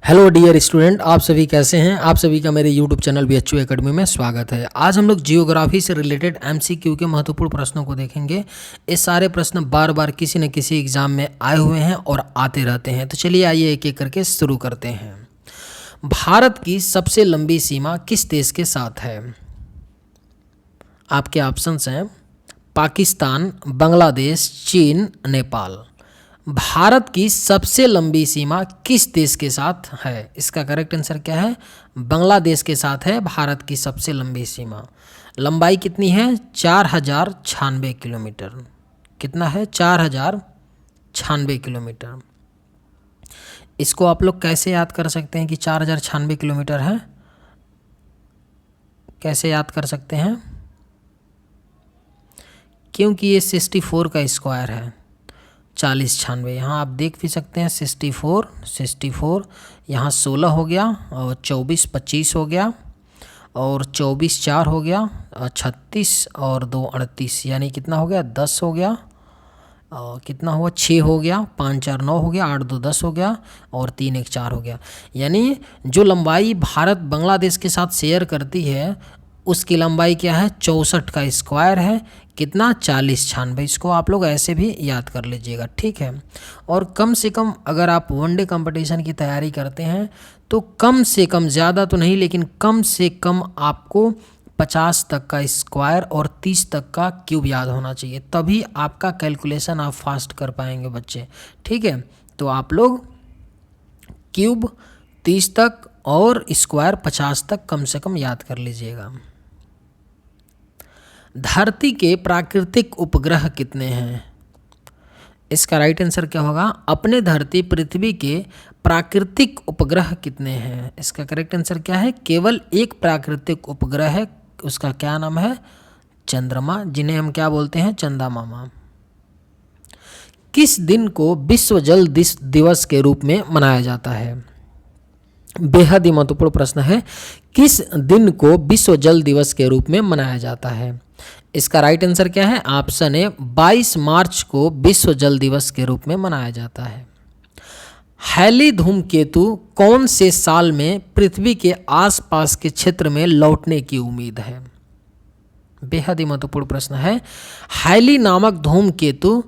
Hello dear student, आप सभी कैसे हैं। आप सभी का मेरे यूट्यूब चैनल BHU एकेडमी में स्वागत है। आज हम लोग जियोग्राफी से रिलेटेड MCQ के महत्वपूर्ण प्रश्नों को देखेंगे। ये सारे प्रश्न बार बार किसी न किसी एग्जाम में आए हुए हैं और आते रहते हैं। तो चलिए आइए एक एक करके शुरू करते हैं। भारत की सबसे लंबी सीमा किस देश के साथ है? आपके ऑप्शंस हैं पाकिस्तान, बांग्लादेश, चीन, नेपाल। भारत की सबसे लंबी सीमा किस देश के साथ है? इसका करेक्ट आंसर क्या है? बांग्लादेश के साथ है भारत की सबसे लंबी सीमा। लंबाई कितनी है? 4096 किलोमीटर। कितना है? 4096 किलोमीटर। इसको आप लोग कैसे याद कर सकते हैं कि 4096 किलोमीटर है? कैसे याद कर सकते हैं? क्योंकि ये 64 का स्क्वायर है। 4096 यहाँ आप देख भी सकते हैं। 64 यहाँ 16 हो गया और 24 25 हो गया और 24 4 हो गया और 36 और 2 38, यानी कितना हो गया? 10 हो गया। और कितना हुआ? 6 हो गया, 5 4 9 हो गया, 8 2 10 हो गया और 3 1 4 हो गया। यानी जो लंबाई भारत बांग्लादेश के साथ शेयर करती है उसकी लंबाई क्या है? 64 का स्क्वायर है। कितना? 4096। इसको आप लोग ऐसे भी याद कर लीजिएगा, ठीक है। और कम से कम अगर आप वनडे कंपटीशन की तैयारी करते हैं तो कम से कम, ज़्यादा तो नहीं लेकिन कम से कम आपको 50 तक का स्क्वायर और 30 तक का क्यूब याद होना चाहिए, तभी आपका कैलकुलेशन आप फास्ट कर पाएंगे बच्चे, ठीक है। तो आप लोग क्यूब 30 तक और स्क्वायर 50 तक कम से कम याद कर लीजिएगा। धरती के प्राकृतिक उपग्रह कितने हैं? इसका राइट आंसर क्या होगा? अपने धरती पृथ्वी के प्राकृतिक उपग्रह कितने हैं? इसका करेक्ट आंसर क्या है? केवल एक प्राकृतिक उपग्रह है। उसका क्या नाम है? चंद्रमा, जिन्हें हम क्या बोलते हैं? चंदा मामा। किस दिन को विश्व जल दिवस के रूप में मनाया जाता है? बेहद ही महत्वपूर्ण प्रश्न है। किस दिन को विश्व जल दिवस के रूप में मनाया जाता है? इसका राइट आंसर क्या है? ऑप्शन ए 22 मार्च को विश्व जल दिवस के रूप में मनाया जाता है। हैली धूमकेतु कौन से साल में पृथ्वी के आसपास के क्षेत्र में लौटने की उम्मीद है? बेहद ही महत्वपूर्ण प्रश्न है। हैली नामक धूमकेतु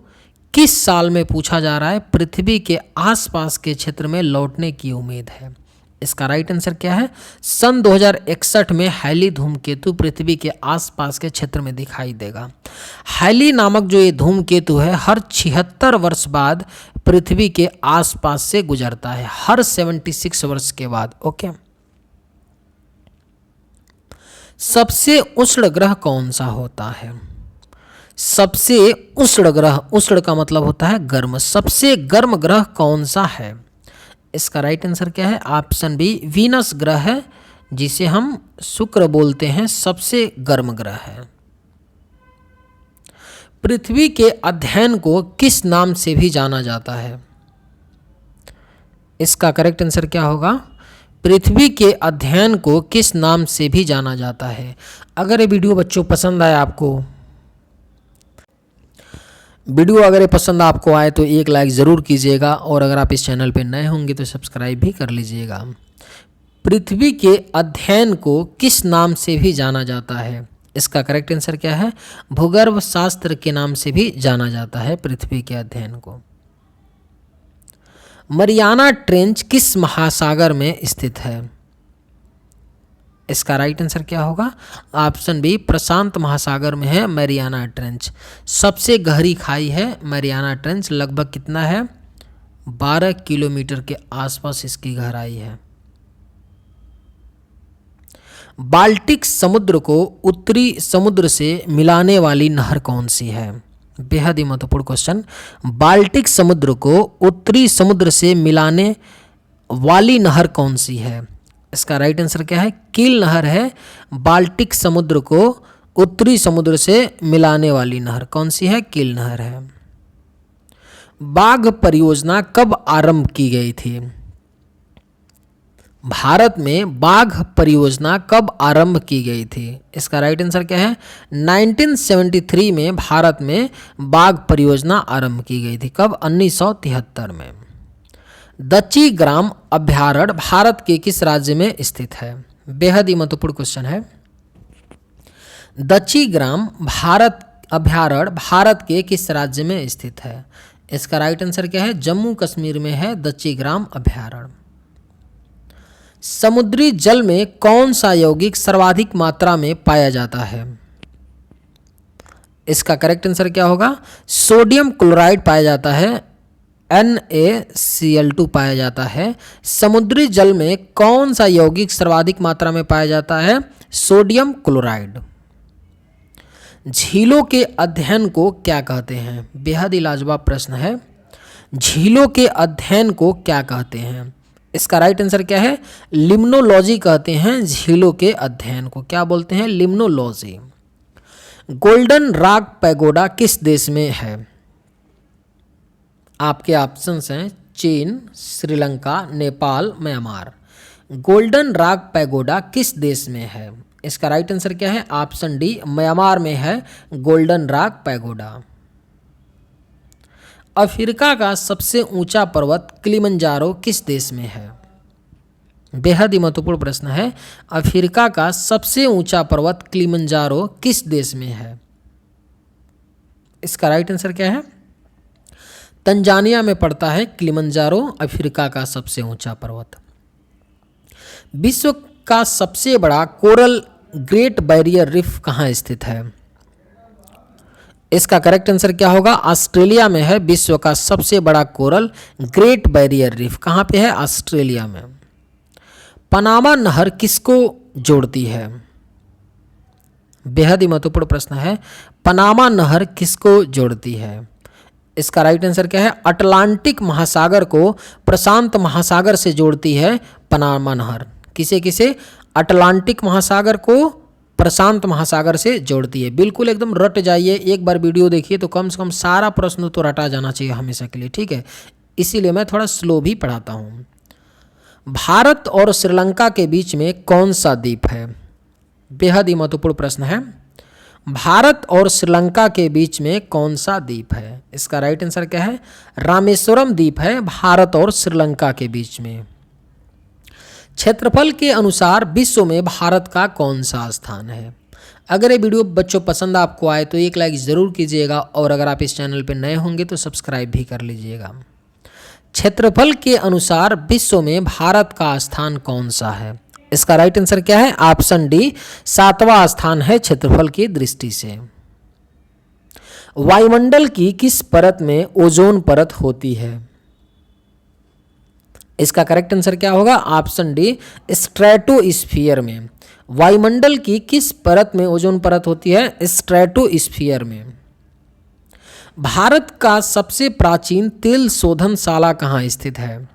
किस साल में पूछा जा रहा है पृथ्वी के आसपास के क्षेत्र में लौटने की उम्मीद है? इसका राइट आंसर क्या है? सन 2061 में हैली धूमकेतु पृथ्वी के आसपास के क्षेत्र में दिखाई देगा। हैली नामक जो ये धूमकेतु है हर 76 वर्ष बाद पृथ्वी के आसपास से गुजरता है, हर 76 वर्ष के बाद। ओके। सबसे उष्ण ग्रह कौन सा होता है? सबसे उष्ण ग्रह, उष्ण का मतलब होता है गर्म। सबसे गर्म ग्रह कौन सा है? इसका राइट आंसर क्या है? ऑप्शन बी वीनस ग्रह है, जिसे हम शुक्र बोलते हैं, सबसे गर्म ग्रह है। पृथ्वी के अध्ययन को किस नाम से भी जाना जाता है? इसका करेक्ट आंसर क्या होगा? पृथ्वी के अध्ययन को किस नाम से भी जाना जाता है? अगर ये वीडियो बच्चों पसंद आए आपको, पसंद आपको आए तो एक लाइक ज़रूर कीजिएगा और अगर आप इस चैनल पर नए होंगे तो सब्सक्राइब भी कर लीजिएगा। पृथ्वी के अध्ययन को किस नाम से भी जाना जाता है? इसका करेक्ट आंसर क्या है? भूगर्भ शास्त्र के नाम से भी जाना जाता है पृथ्वी के अध्ययन को। मरियाना ट्रेंच किस महासागर में स्थित है? इसका राइट आंसर क्या होगा? ऑप्शन बी प्रशांत महासागर में है मैरियाना ट्रेंच। सबसे गहरी खाई है मैरियाना ट्रेंच। लगभग कितना है? 12 किलोमीटर के आसपास इसकी गहराई है। बाल्टिक समुद्र को उत्तरी समुद्र से मिलाने वाली नहर कौन सी है? बेहद ही महत्वपूर्ण क्वेश्चन। बाल्टिक समुद्र को उत्तरी समुद्र से मिलाने वाली नहर कौन सी है? इसका राइट आंसर क्या है? कील नहर है। बाल्टिक समुद्र को उत्तरी समुद्र से मिलाने वाली नहर कौन सी है? कील नहर है। बाघ परियोजना कब आरंभ की गई थी? भारत में बाघ परियोजना कब आरंभ की गई थी? इसका राइट आंसर क्या है? 1973 में भारत में बाघ परियोजना आरंभ की गई थी। कब? 1973 में। दच्चीग्राम अभयारण्य भारत के किस राज्य में स्थित है? बेहद ही महत्वपूर्ण क्वेश्चन है। दच्चीग्राम भारत अभयारण्य भारत के किस राज्य में स्थित है? इसका राइट आंसर क्या है? जम्मू कश्मीर में है दच्चीग्राम अभयारण्य। समुद्री जल में कौन सा यौगिक सर्वाधिक मात्रा में पाया जाता है? इसका करेक्ट आंसर क्या होगा? सोडियम क्लोराइड पाया जाता है, NaCl2 पाया जाता है। समुद्री जल में कौन सा यौगिक सर्वाधिक मात्रा में पाया जाता है? Sodium chloride. झीलों के अध्ययन को क्या कहते हैं? बेहद ही लाजवाब प्रश्न है। झीलों के अध्ययन को क्या कहते हैं? इसका राइट आंसर क्या है? लिम्नोलॉजी कहते हैं झीलों के अध्ययन को। क्या बोलते हैं? लिम्नोलॉजी। गोल्डन रॉक पैगोडा किस देश में है? आपके ऑप्शंस हैं चीन, Sri Lanka, Nepal, Myanmar. Golden rock pagoda किस देश में है? इसका राइट आंसर क्या है? ऑप्शन डी, म्यांमार में है गोल्डन रॉक पैगोडा। अफ्रीका का सबसे ऊंचा पर्वत किलिमंजारो किस देश में है? बेहद ही महत्वपूर्ण प्रश्न है। अफ्रीका का सबसे ऊंचा पर्वत किलिमंजारो किस देश में है? इसका राइट आंसर क्या है? तंजानिया में पड़ता है किलिमंजारो, अफ्रीका का सबसे ऊंचा पर्वत। विश्व का सबसे बड़ा कोरल ग्रेट बैरियर रीफ कहाँ स्थित है? इसका करेक्ट आंसर क्या होगा? ऑस्ट्रेलिया में है विश्व का सबसे बड़ा कोरल ग्रेट बैरियर रीफ। कहाँ पे है? ऑस्ट्रेलिया में। पनामा नहर किसको जोड़ती है? बेहद ही महत्वपूर्ण प्रश्न है। पनामा नहर किसको जोड़ती है? इसका राइट आंसर क्या है? अटलांटिक महासागर को प्रशांत महासागर से जोड़ती है पनामा नहर। किसे किसे? अटलांटिक महासागर को प्रशांत महासागर से जोड़ती है। बिल्कुल एकदम रट जाइए, एक बार वीडियो देखिए तो कम से कम सारा प्रश्न तो रटा जाना चाहिए हमेशा के लिए, ठीक है? इसीलिए मैं थोड़ा स्लो भी पढ़ाता हूँ। भारत और श्रीलंका के बीच में कौन सा द्वीप है? बेहद ही महत्वपूर्ण प्रश्न है। भारत और श्रीलंका के बीच में कौन सा द्वीप है? इसका राइट आंसर क्या है? रामेश्वरम द्वीप है भारत और श्रीलंका के बीच में। क्षेत्रफल के अनुसार विश्व में भारत का कौन सा स्थान है? अगर ये वीडियो बच्चों पसंद आपको आए तो एक लाइक ज़रूर कीजिएगा और अगर आप इस चैनल पर नए होंगे तो सब्सक्राइब भी कर लीजिएगा। क्षेत्रफल के अनुसार विश्व में भारत का स्थान कौन सा है? इसका राइट आंसर क्या है? ऑप्शन डी, 7वां स्थान है क्षेत्रफल की दृष्टि से। वायुमंडल की किस परत में ओजोन परत होती है? इसका करेक्ट आंसर क्या होगा? ऑप्शन डी, स्ट्रेटोस्फीयर में। वायुमंडल की किस परत में ओजोन परत होती है? स्ट्रेटोस्फीयर में। भारत का सबसे प्राचीन तेल शोधनशाला कहाँ स्थित है?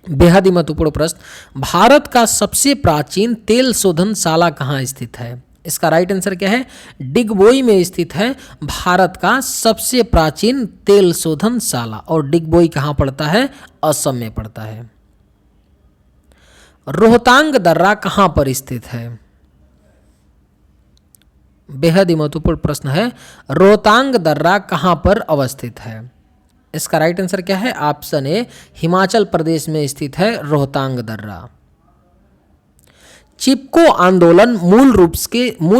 बेहद ही महत्वपूर्ण प्रश्न। भारत का सबसे प्राचीन तेल शोधनशाला कहाँ स्थित है? इसका राइट आंसर क्या है? डिगबोई में स्थित है भारत का सबसे प्राचीन तेल शोधनशाला। और डिगबोई कहाँ पड़ता है? असम में पड़ता है। रोहतांग दर्रा कहाँ पर स्थित है? बेहद ही महत्वपूर्ण प्रश्न है। रोहतांग दर्रा कहाँ पर अवस्थित है? इसका राइट आंसर क्या है? ऑप्शन ए, हिमाचल प्रदेश में स्थित है रोहतांग दर्रा। चिपको आंदोलन मूल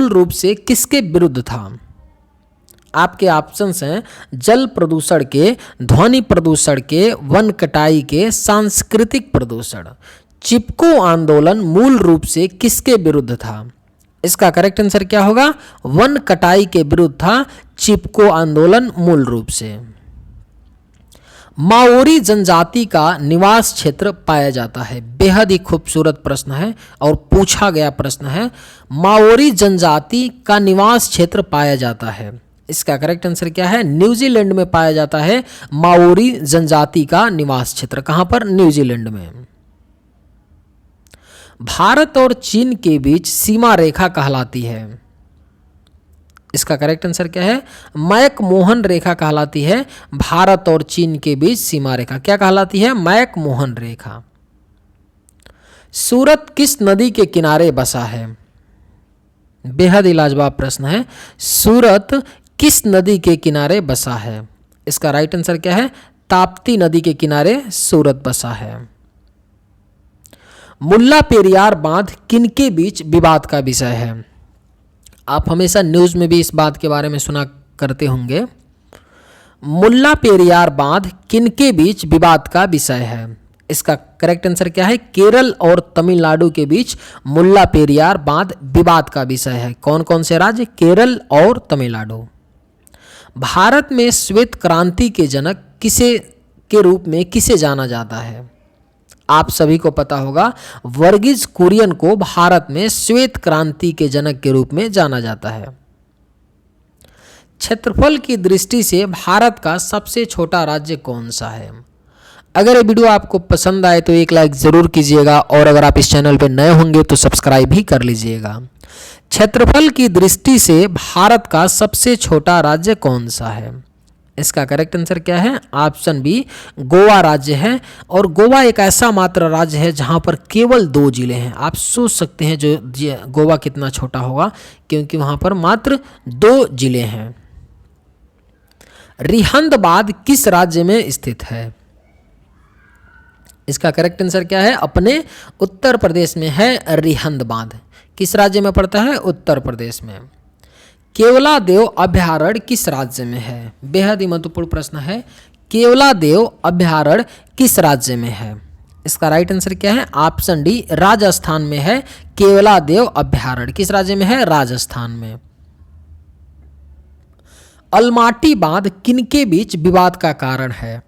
रूप से किसके विरुद्ध था? आपके ऑप्शंस हैं जल प्रदूषण के, ध्वनि प्रदूषण के, वन कटाई के, सांस्कृतिक प्रदूषण। चिपको आंदोलन मूल रूप से किसके विरुद्ध था? इसका करेक्ट आंसर क्या होगा? वन कटाई के विरुद्ध था चिपको आंदोलन मूल रूप से। माओरी जनजाति का निवास क्षेत्र पाया जाता है। बेहद ही खूबसूरत प्रश्न है और पूछा गया प्रश्न है। माओरी जनजाति का निवास क्षेत्र पाया जाता है। इसका करेक्ट आंसर क्या है? न्यूजीलैंड में पाया जाता है माओरी जनजाति का निवास क्षेत्र। कहां पर? न्यूजीलैंड में। भारत और चीन के बीच सीमा रेखा कहलाती है। इसका करेक्ट आंसर क्या है? मैक-मोहन रेखा कहलाती है। भारत और चीन के बीच सीमा रेखा क्या कहलाती है? मैक-मोहन रेखा। सूरत किस नदी के किनारे बसा है? बेहद ही लाजवाब प्रश्न है। सूरत किस नदी के किनारे बसा है? इसका राइट आंसर क्या है? ताप्ती नदी के किनारे सूरत बसा है। मुल्ला पेरियार बांध किनके बीच विवाद का विषय है? आप हमेशा न्यूज़ में भी इस बात के बारे में सुना करते होंगे। मुल्ला पेरियार बांध किनके बीच विवाद का विषय है? इसका करेक्ट आंसर क्या है? केरल और तमिलनाडु के बीच मुल्ला पेरियार बांध विवाद का विषय है। कौन कौन से राज्य? केरल और तमिलनाडु। भारत में श्वेत क्रांति के जनक किसे के रूप में किसे जाना जाता है? आप सभी को पता होगा, वर्गीज कुरियन को भारत में श्वेत क्रांति के जनक के रूप में जाना जाता है। क्षेत्रफल की दृष्टि से भारत का सबसे छोटा राज्य कौन सा है? अगर ये वीडियो आपको पसंद आए तो एक लाइक ज़रूर कीजिएगा और अगर आप इस चैनल पर नए होंगे तो सब्सक्राइब भी कर लीजिएगा। क्षेत्रफल की दृष्टि से भारत का सबसे छोटा राज्य कौन सा है? इसका करेक्ट आंसर क्या है? ऑप्शन बी, गोवा राज्य है। और गोवा एक ऐसा मात्र राज्य है जहां पर केवल 2 जिले हैं। आप सोच सकते हैं जो गोवा कितना छोटा होगा, क्योंकि वहां पर मात्र 2 जिले हैं। रिहंद बांध किस राज्य में स्थित है? इसका करेक्ट आंसर क्या है? अपने उत्तर प्रदेश में है रिहंद बांध। किस राज्य में पड़ता है? उत्तर प्रदेश में। केवलादेव अभयारण्य किस राज्य में है? बेहद ही महत्वपूर्ण प्रश्न है। केवलादेव अभयारण्य किस राज्य में है? इसका राइट आंसर क्या है? ऑप्शन डी, राजस्थान में है केवलादेव अभयारण्य। किस राज्य में है? राजस्थान में। अलमाटी बांध किनके बीच विवाद का कारण है?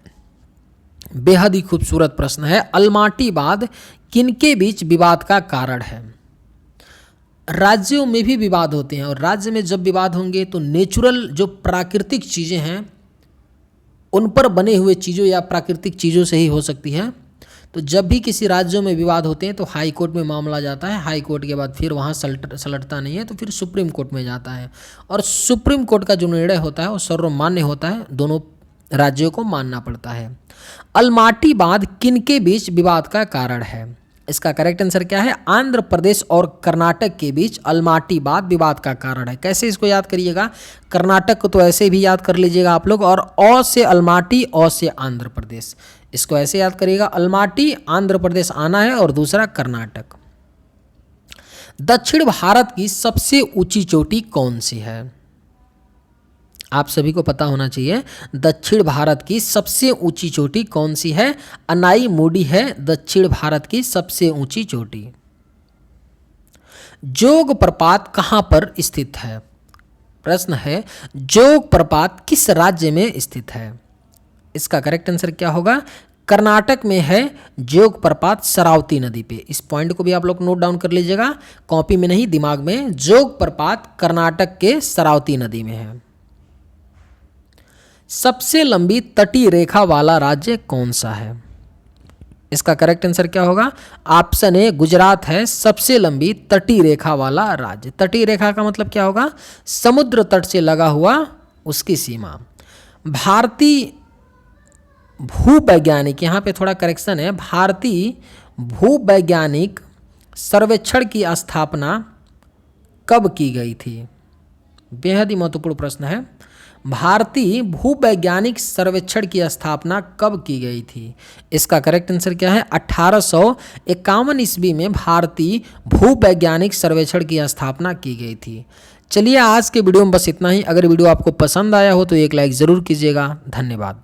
बेहद ही खूबसूरत प्रश्न है। अलमाटी बांध किनके बीच विवाद का कारण है? राज्यों में भी विवाद होते हैं और राज्य में जब विवाद होंगे तो नेचुरल जो प्राकृतिक चीज़ें हैं उन पर बने हुए चीज़ों या प्राकृतिक चीज़ों से ही हो सकती है। तो जब भी किसी राज्यों में विवाद होते हैं तो हाई कोर्ट में मामला जाता है। हाई कोर्ट के बाद फिर वहाँ सलटता नहीं है तो फिर सुप्रीम कोर्ट में जाता है और सुप्रीम कोर्ट का जो निर्णय होता है वो सर्वमान्य होता है। दोनों राज्यों को मानना पड़ता है। अलमाटी बांध किनके बीच विवाद का कारण है? इसका करेक्ट आंसर क्या है? आंध्र प्रदेश और कर्नाटक के बीच अलमाटी बांध विवाद का कारण है। कैसे इसको याद करिएगा? कर्नाटक को तो ऐसे भी याद कर लीजिएगा आप लोग, और अ से अलमाटी, अ से आंध्र प्रदेश, इसको ऐसे याद करिएगा। अलमाटी आंध्र प्रदेश आना है और दूसरा कर्नाटक। दक्षिण भारत की सबसे ऊंची चोटी कौन सी है? आप सभी को पता होना चाहिए दक्षिण भारत की सबसे ऊंची चोटी कौन सी है? अनाई मुडी है दक्षिण भारत की सबसे ऊंची चोटी। जोग प्रपात कहां पर स्थित है? प्रश्न है, जोग प्रपात किस राज्य में स्थित है? इसका करेक्ट आंसर क्या होगा? कर्नाटक में है जोग प्रपात, शरावती नदी पे। इस पॉइंट को भी आप लोग नोट डाउन कर लीजिएगा, कॉपी में नहीं दिमाग में। जोग प्रपात कर्नाटक के शरावती नदी में है। सबसे लंबी तटीय रेखा वाला राज्य कौन सा है? इसका करेक्ट आंसर क्या होगा? ऑप्शन ए, गुजरात है सबसे लंबी तटीय रेखा वाला राज्य। तटीय रेखा का मतलब क्या होगा? समुद्र तट से लगा हुआ उसकी सीमा। भारतीय भूवैज्ञानिक, यहाँ पे थोड़ा करेक्शन है, भारतीय भूवैज्ञानिक सर्वेक्षण की स्थापना कब की गई थी? बेहद ही महत्वपूर्ण प्रश्न है। भारतीय भूवैज्ञानिक सर्वेक्षण की स्थापना कब की गई थी? इसका करेक्ट आंसर क्या है? 1851 ईस्वी में भारतीय भूवैज्ञानिक सर्वेक्षण की स्थापना की गई थी। चलिए आज के वीडियो में बस इतना ही। अगर वीडियो आपको पसंद आया हो तो एक लाइक ज़रूर कीजिएगा। धन्यवाद।